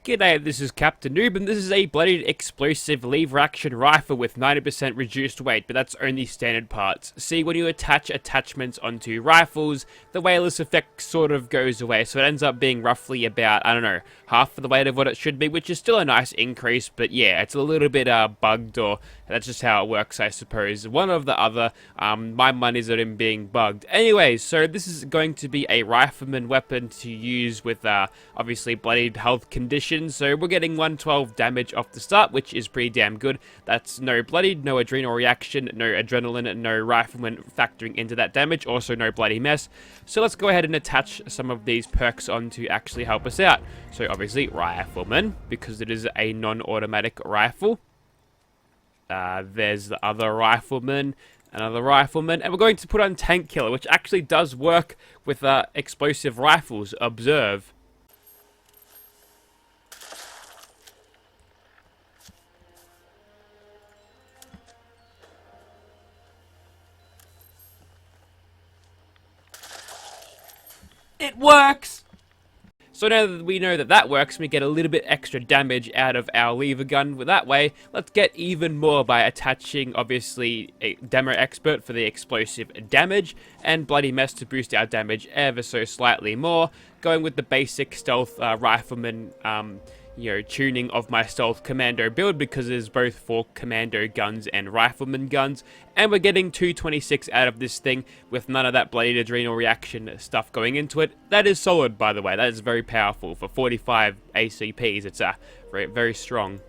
G'day, this is Captainoob, and this is a Bloodied Explosive lever-action rifle with 90% reduced weight, but that's only standard parts. See, when you attach attachments onto rifles, the weightless effect sort of goes away, so it ends up being roughly about, I don't know, half of the weight of what it should be, which is still a nice increase, but yeah, it's a little bit bugged, or that's just how it works, I suppose. One or the other, my money's on him being bugged. Anyways, so this is going to be a rifleman weapon to use with, obviously, bloodied health conditions. So we're getting 112 damage off the start, which is pretty damn good. That's no bloodied, no adrenal reaction, no adrenaline, no rifleman factoring into that damage, also no bloody mess. So let's go ahead and attach some of these perks on to actually help us out. So obviously rifleman, because it is a non-automatic rifle. There's the other rifleman, another rifleman, and we're going to put on tank killer, which actually does work with explosive rifles. Observe. It works! So now that we know that that works, we get a little bit extra damage out of our lever gun. That way, let's get even more by attaching, obviously, a demo expert for the explosive damage, and bloody mess to boost our damage ever so slightly more. Going with the basic stealth rifleman, tuning of my stealth commando build, because there's both for commando guns and rifleman guns, and we're getting 226 out of this thing with none of that bloodied adrenal reaction stuff going into it. That is solid, by the way. That is very powerful for 45 ACPs. It's very, very strong.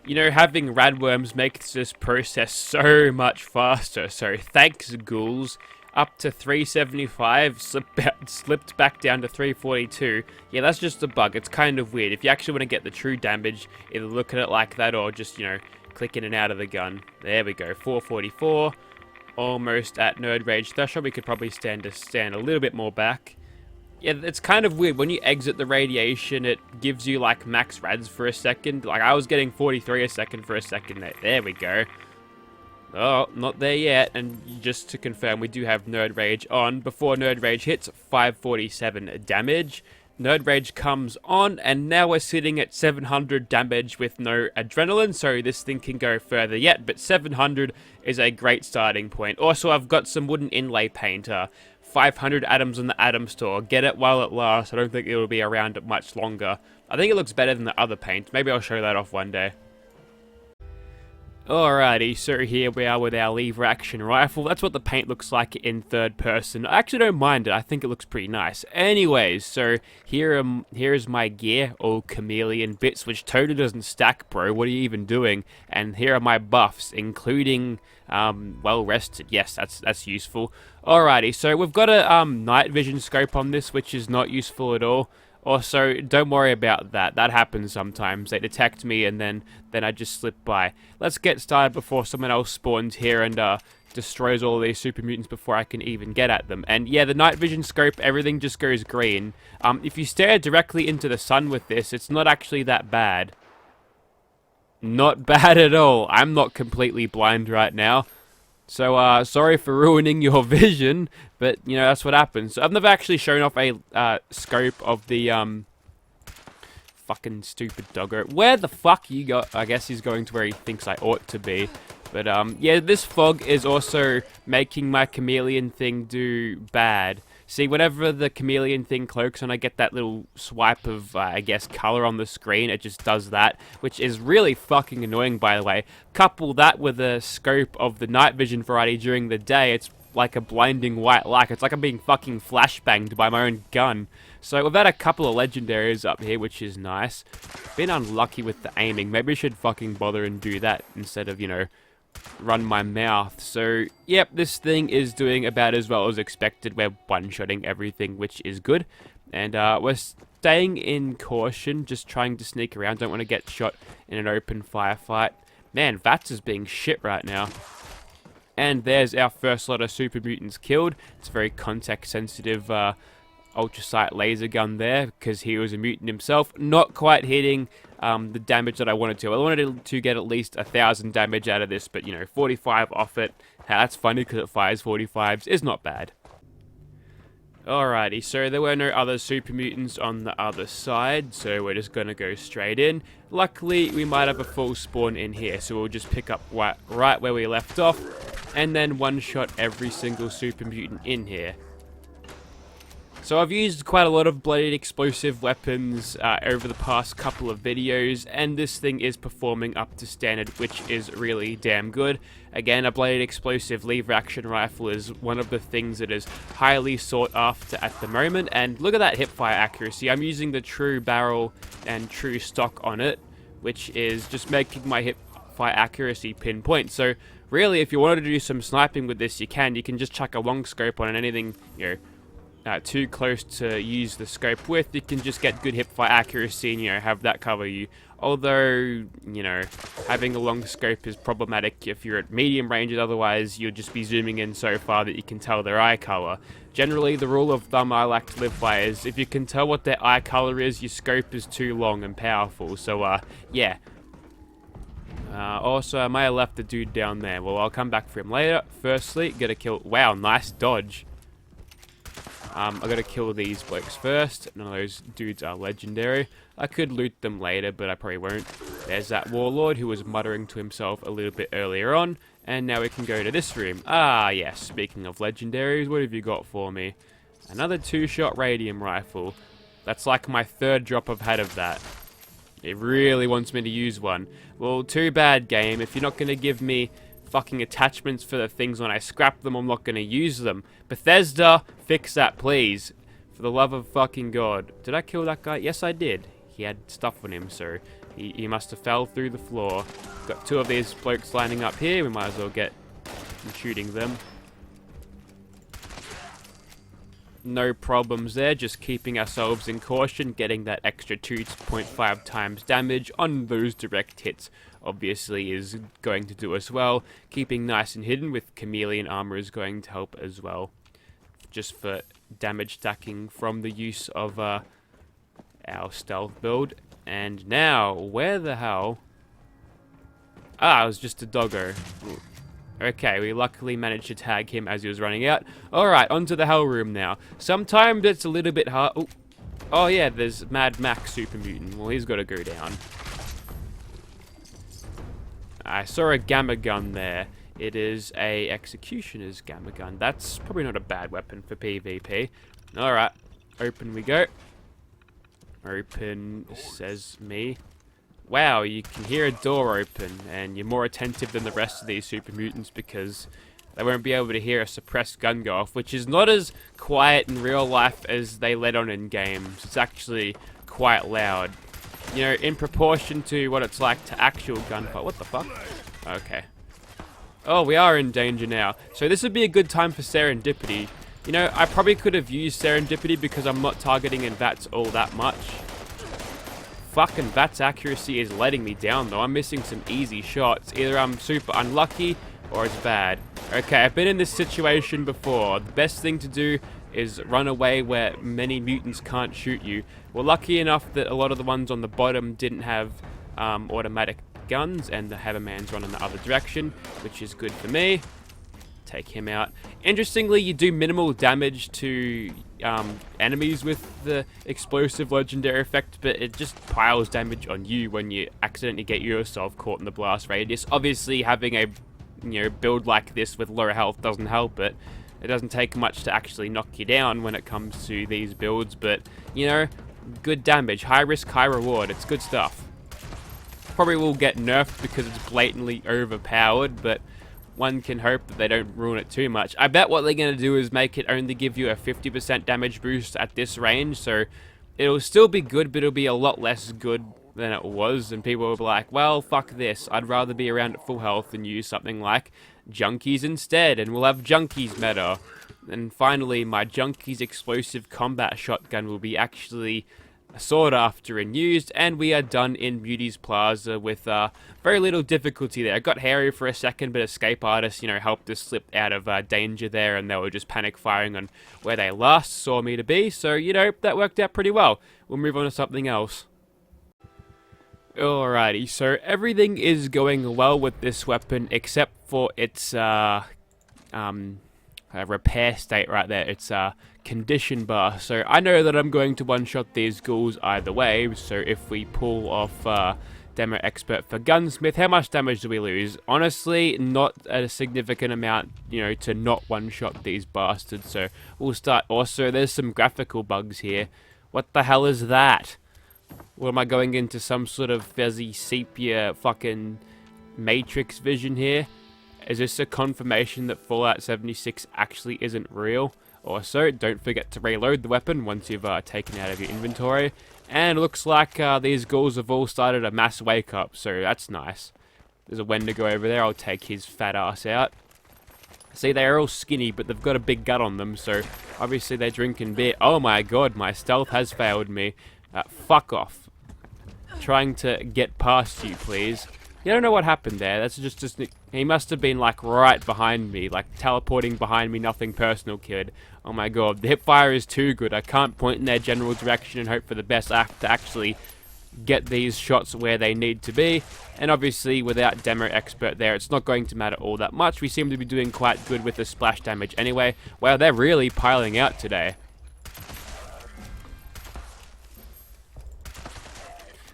You know, having radworms makes this process so much faster, so thanks, ghouls. Up to 375, slipped back down to 342. Yeah, that's just a bug. It's kind of weird. If you actually want to get the true damage, either look at it like that or just, click in and out of the gun. There we go, 444. Almost at nerd rage threshold. We could probably stand a little bit more back. Yeah, it's kind of weird. When you exit the radiation, it gives you, like, max rads for a second. Like, I was getting 43 a second for a second. There we go. Oh, not there yet, and just to confirm, we do have Nerd Rage on. Before Nerd Rage hits, 547 damage. Nerd Rage comes on, and now we're sitting at 700 damage with no adrenaline, so this thing can go further yet, but 700 is a great starting point. Also, I've got some wooden inlay paint, 500 atoms in the atom store. Get it while it lasts. I don't think it'll be around much longer. I think it looks better than the other paint. Maybe I'll show that off one day. Alrighty, so here we are with our lever action rifle. That's what the paint looks like in third person. I actually don't mind it. I think it looks pretty nice. Anyways, so here's my gear, all chameleon bits, which totally doesn't stack, bro. What are you even doing? And here are my buffs, including well rested. Yes, that's useful. Alrighty, so we've got a night vision scope on this, which is not useful at all. Also, don't worry about that. That happens sometimes. They detect me and then I just slip by. Let's get started before someone else spawns here and destroys all these super mutants before I can even get at them. And yeah, the night vision scope, everything just goes green. If you stare directly into the sun with this, it's not actually that bad. Not bad at all. I'm not completely blind right now. So, sorry for ruining your vision, but, that's what happens. So I've never actually shown off a, scope of the, fucking stupid doggo. Where the fuck you go? I guess he's going to where he thinks I ought to be. But, yeah, this fog is also making my chameleon thing do bad. See, whenever the chameleon thing cloaks and I get that little swipe of, I guess, color on the screen, it just does that, which is really fucking annoying, by the way. Couple that with a scope of the night vision variety during the day, it's like a blinding white light. It's like I'm being fucking flashbanged by my own gun. So we've had a couple of legendaries up here, which is nice. Been unlucky with the aiming. Maybe I should fucking bother and do that instead of, run my mouth. So, yep, this thing is doing about as well as expected. We're one-shotting everything, which is good. And we're staying in caution, just trying to sneak around. Don't want to get shot in an open firefight. Man, VATS is being shit right now. And there's our first lot of super mutants killed. It's a very context-sensitive ultrasight laser gun there, because he was a mutant himself. Not quite hitting the damage that I wanted to. I wanted to get at least 1,000 damage out of this, but 45 off it. That's funny because it fires 45s. Is not bad. Alrighty, so there were no other super mutants on the other side, so we're just gonna go straight in. Luckily, we might have a full spawn in here, so we'll just pick up right where we left off, and then one-shot every single super mutant in here. So I've used quite a lot of Bloodied Explosive weapons over the past couple of videos, and this thing is performing up to standard, which is really damn good. Again, a Bloodied Explosive lever action rifle is one of the things that is highly sought after at the moment, and look at that hipfire accuracy. I'm using the true barrel and true stock on it, which is just making my hipfire accuracy pinpoint. So really, if you wanted to do some sniping with this, you can just chuck a long scope on anything, too close to use the scope with. You can just get good hipfire accuracy and, have that cover you. Although, having a long scope is problematic if you're at medium ranges, otherwise you'll just be zooming in so far that you can tell their eye color. Generally, the rule of thumb I like to live by is if you can tell what their eye color is, your scope is too long and powerful. So, yeah. Also, I may have left the dude down there. Well, I'll come back for him later. Firstly, gotta kill... Wow, nice dodge. I gotta kill these blokes first. None of those dudes are legendary. I could loot them later, but I probably won't. There's that warlord who was muttering to himself a little bit earlier on. And now we can go to this room. Ah, yes. Speaking of legendaries, what have you got for me? Another 2-shot radium rifle. That's like my 3rd drop I've had of that. It really wants me to use one. Well, too bad, game. If you're not gonna give me fucking attachments for the things when I scrap them, I'm not going to use them. Bethesda, fix that, please. For the love of fucking God. Did I kill that guy? Yes, I did. He had stuff on him, so he must have fell through the floor. Got 2 of these blokes lining up here. We might as well get shooting them. No problems there, just keeping ourselves in caution, getting that extra 2.5 times damage on those direct hits obviously is going to do us well. Keeping nice and hidden with chameleon armor is going to help as well, just for damage stacking from the use of our stealth build. And now, where the hell... Ah, it was just a doggo. Ooh. Okay, we luckily managed to tag him as he was running out. Alright, onto the hell room now. Sometimes it's a little bit hard... Ooh. Oh yeah, there's Mad Max Super Mutant. Well, he's got to go down. I saw a gamma gun there. It is a executioner's gamma gun. That's probably not a bad weapon for PvP. Alright, open we go. Open, says me. Wow, you can hear a door open, and you're more attentive than the rest of these super mutants because they won't be able to hear a suppressed gun go off, which is not as quiet in real life as they let on in games. It's actually quite loud. In proportion to what it's like to actual gunfight. What the fuck? Okay. Oh, we are in danger now. So this would be a good time for serendipity. I probably could have used serendipity because I'm not targeting in VATS all that much. Fucking VATS accuracy is letting me down though. I'm missing some easy shots. Either I'm super unlucky or it's bad. Okay, I've been in this situation before. The best thing to do is run away where many mutants can't shoot you. We're lucky enough that a lot of the ones on the bottom didn't have automatic guns, and the Haberman's run in the other direction, which is good for me. Take him out. Interestingly, you do minimal damage to enemies with the explosive legendary effect, but it just piles damage on you when you accidentally get yourself caught in the blast radius. Obviously, having a build like this with low health doesn't help it. It doesn't take much to actually knock you down when it comes to these builds, but, good damage. High risk, high reward. It's good stuff. Probably will get nerfed because it's blatantly overpowered, but one can hope that they don't ruin it too much. I bet what they're going to do is make it only give you a 50% damage boost at this range, so it'll still be good, but it'll be a lot less good than it was, and people will be like, well, fuck this. I'd rather be around at full health and use something like Junkies instead, and we'll have Junkies meta. And finally, my Junkies explosive combat shotgun will be actually sought after and used, and we are done in Beauty's Plaza with very little difficulty there. I got hairy for a second, but escape artists, helped us slip out of danger there, and they were just panic firing on where they last saw me to be, so, that worked out pretty well. We'll move on to something else. Alrighty, so everything is going well with this weapon except for its repair state right there. It's condition bar, so I know that I'm going to one-shot these ghouls either way. So if we pull off Demo Expert for Gunsmith, how much damage do we lose? Honestly, not a significant amount, you know, to not one-shot these bastards. So we'll start. Also, there's some graphical bugs here. What the hell is that? What, am I going into some sort of fuzzy sepia fucking Matrix vision here? Is this a confirmation that Fallout 76 actually isn't real? Also, don't forget to reload the weapon once you've taken it out of your inventory. And it looks like these ghouls have all started a mass wake up, so that's nice. There's a Wendigo over there. I'll take his fat ass out. See, they're all skinny, but they've got a big gut on them, so obviously they're drinking beer. Oh my god, my stealth has failed me. Fuck off. Trying to get past you, please. You don't know what happened there. That's just he must have been like right behind me, like teleporting behind me. Nothing personal, kid. Oh my god, the hipfire is too good. I can't point in their general direction and hope for the best. I have to actually get these shots where they need to be. And obviously, without Demo Expert there, it's not going to matter all that much. We seem to be doing quite good with the splash damage anyway. Wow, they're really piling out today.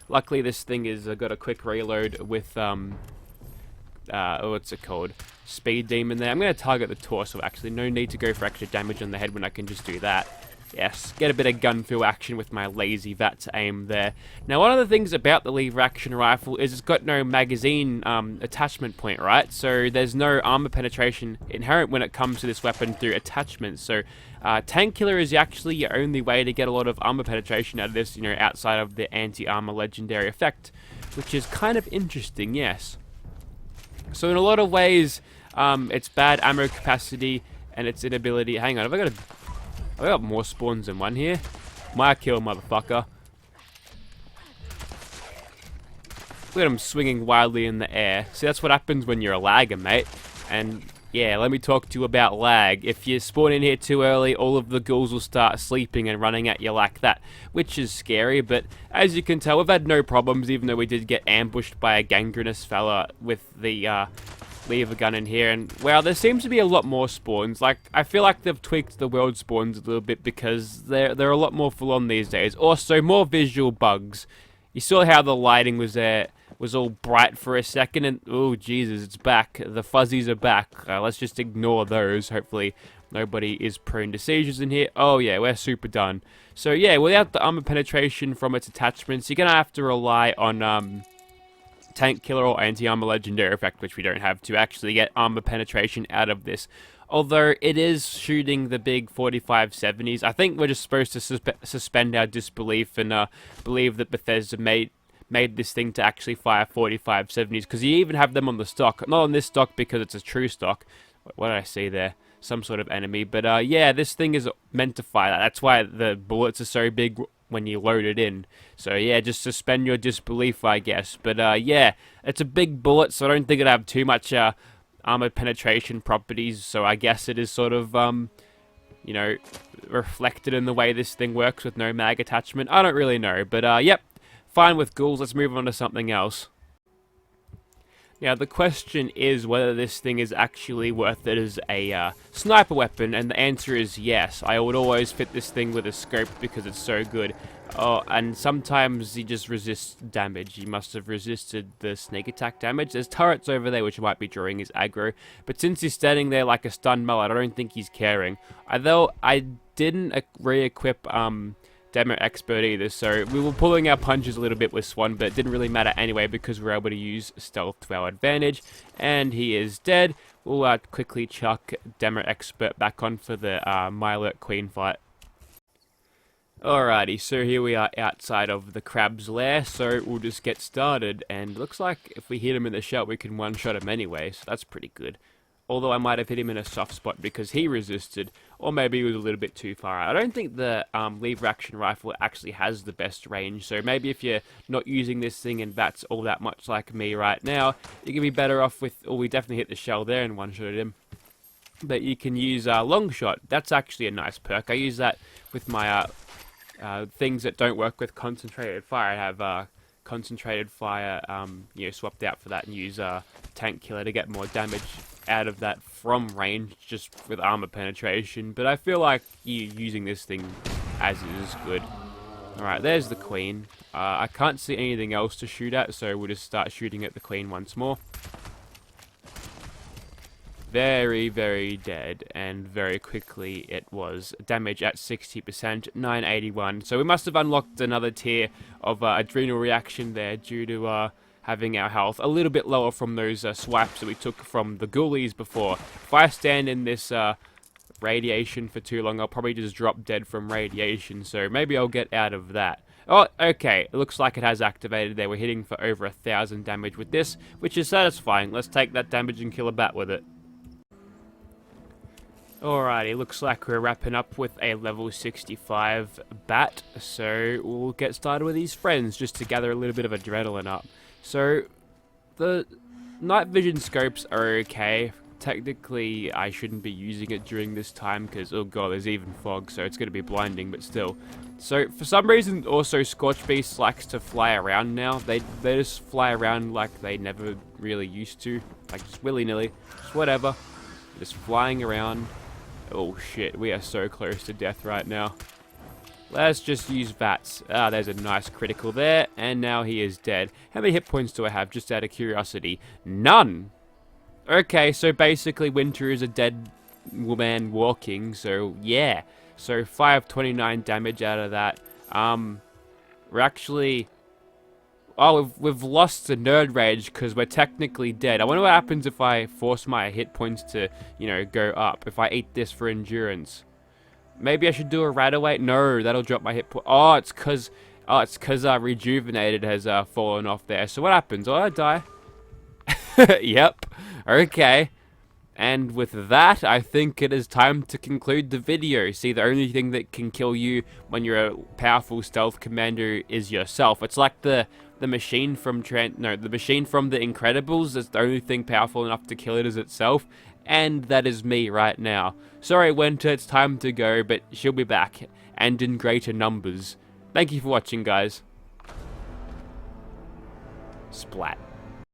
Luckily, this thing is got a quick reload with, what's it called? Speed Demon there. I'm going to target the torso, actually. No need to go for extra damage on the head when I can just do that. Yes, get a bit of gun feel action with my lazy VATS aim there. Now, one of the things about the lever action rifle is it's got no magazine attachment point, right? So there's no armor penetration inherent when it comes to this weapon through attachments. So Tank Killer is actually your only way to get a lot of armor penetration out of this, you know, outside of the anti-armor legendary effect, which is kind of interesting, yes. So in a lot of ways, it's bad ammo capacity and its inability. Hang on, have I got more spawns than one here? My kill, motherfucker. Look at him swinging wildly in the air. See, that's what happens when you're a lagger, mate. And yeah, let me talk to you about lag. If you spawn in here too early, all of the ghouls will start sleeping and running at you like that, which is scary. But as you can tell, we've had no problems, even though we did get ambushed by a gangrenous fella with the lever gun in here. And wow, there seems to be a lot more spawns. Like, I feel like they've tweaked the world spawns a little bit because they're a lot more full on these days. Also, more visual bugs. You saw how the lighting was there. Was all bright for a second, and oh Jesus, it's back. The fuzzies are back. Let's just ignore those. Hopefully nobody is prone to seizures in here. Oh yeah, we're super done. So yeah, without the armor penetration from its attachments, you're gonna have to rely on Tank Killer or anti-armor legendary effect, which we don't have, to actually get armor penetration out of this. Although it is shooting the big 4570s, I think we're just supposed to suspend our disbelief and believe that Bethesda made this thing to actually fire 4570s, because you even have them on the stock. Not on this stock because it's a true stock. What did I see there? Some sort of enemy. But yeah, this thing is meant to fire that. That's why the bullets are so big when you load it in. So yeah, just suspend your disbelief, I guess. But yeah, it's a big bullet, so I don't think it'll have too much armor penetration properties. So I guess it is sort of, you know, reflected in the way this thing works with no mag attachment. I don't really know. But yep. Fine with ghouls, let's move on to something else. Now, the question is whether this thing is actually worth it as a sniper weapon, and the answer is yes. I would always fit this thing with a scope because it's so good. Oh, and sometimes he just resists damage. He must have resisted the sneak attack damage. There's turrets over there which might be drawing his aggro, but since he's standing there like a stunned mullet, I don't think he's caring. Although I didn't re-equip Demo Expert either, so we were pulling our punches a little bit with Swan, but it didn't really matter anyway because we were able to use stealth to our advantage, and he is dead. We'll quickly chuck Demo Expert back on for the Mylurk Queen fight. Alrighty, so here we are outside of the crab's lair, so we'll just get started, and looks like if we hit him in the shot we can one-shot him anyway, so that's pretty good. Although I might have hit him in a soft spot because he resisted, or maybe he was a little bit too far out. I don't think the lever action rifle actually has the best range, so maybe if you're not using this thing and VATS all that much like me right now, you can be better off with, oh, we definitely hit the shell there and one-shotted him. But you can use long shot. That's actually a nice perk. I use that with my things that don't work with concentrated fire. I have concentrated fire, you know, swapped out for that, and use Tank Killer to get more damage out of that from range, just with armor penetration, but I feel like using this thing as is good. Alright, there's the queen. I can't see anything else to shoot at, so we'll just start shooting at the queen once more. Very, very dead, and very quickly it was. Damage at 60%, 981. So we must have unlocked another tier of adrenal reaction there due to having our health a little bit lower from those swipes that we took from the ghoulies before. If I stand in this radiation for too long, I'll probably just drop dead from radiation, so maybe I'll get out of that. Oh, okay, it looks like it has activated there. We're hitting for over 1,000 damage with this, which is satisfying. Let's take that damage and kill a bat with it. Alrighty, looks like we're wrapping up with a level 65 bat, so we'll get started with these friends just to gather a little bit of adrenaline up. So, the night vision scopes are okay. Technically, I shouldn't be using it during this time because, oh god, there's even fog, so it's going to be blinding, but still. So, for some reason, also, Scorch Beast likes to fly around now. They just fly around like they never really used to, like just willy-nilly, just whatever, just flying around. Oh shit, we are so close to death right now. Let's just use VATS. Ah, there's a nice critical there, and now he is dead. How many hit points do I have, just out of curiosity? None! Okay, so basically Winter is a dead woman walking, so yeah. So 529 damage out of that. We're actually... Oh, we've lost the nerd rage because we're technically dead. I wonder what happens if I force my hit points to, you know, go up. If I eat this for endurance. Maybe I should do a rat away. No, that'll drop my hit point. Oh, it's because Rejuvenated has fallen off there. So what happens? Oh, I die. Yep. Okay. And with that, I think it is time to conclude the video. See, the only thing that can kill you when you're a powerful stealth commander is yourself. It's like the machine from the machine from The Incredibles. Is the only thing powerful enough to kill it is itself, and that is me right now. Sorry, Winter, it's time to go, but she'll be back, and in greater numbers. Thank you for watching, guys. Splat.